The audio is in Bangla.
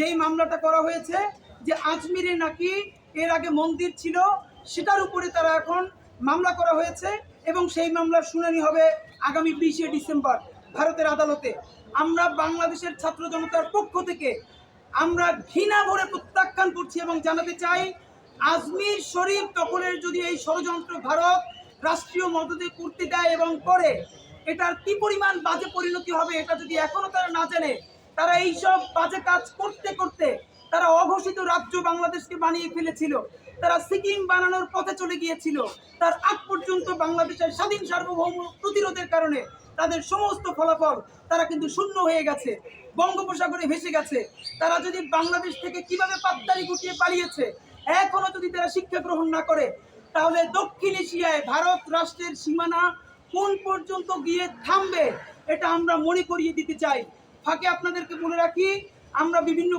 যেই মামলাটা করা হয়েছে যে আজমিরে নাকি এর আগে মন্দির ছিল, সেটার উপরে তারা এখন মামলা করা হয়েছে এবং সেই মামলার শুনানি হবে আগামী 20শে ডিসেম্বর ভারতের আদালতে। আমরা বাংলাদেশের ছাত্র জনতার পক্ষ থেকে আমরা ঘৃণা ভরে প্রত্যাখ্যান করছি এবং জানাতে চাই, আজমির শরীফ দখলের যদি এই ষড়যন্ত্র ভারত রাষ্ট্রীয় মদদে করতে দেয় এবং করে, এটার কি পরিমাণ বাজে পরিণতি হবে এটা যদি এখনো তারা না জানে, তারা এইসব বাজে কাজ করতে করতে তারা অঘোষিত রাজ্য বাংলাদেশকে বানিয়ে ফেলেছিল, তারা সিকিম বানানোর পথে চলে গিয়েছিল। তার আগ পর্যন্ত বাংলাদেশের স্বাধীন সার্বভৌম প্রতিরোধের কারণে তাদের সমস্ত ফলাফল তারা কিন্তু শূন্য হয়ে গেছে, বঙ্গোপসাগরে ভেসে গেছে। তারা যদি বাংলাদেশ থেকে কিভাবে পাত্তারি গুটিয়ে পালিয়েছে এখনো যদি তারা শিক্ষা গ্রহণ না করে, তাহলে দক্ষিণ এশিয়ায় ভারত রাষ্ট্রের সীমানা কোন পর্যন্ত গিয়ে থামবে এটা আমরা মনে করিয়ে দিতে চাই। ফাঁকে আপনাদেরকে বলে রাখি, আমরা বিভিন্ন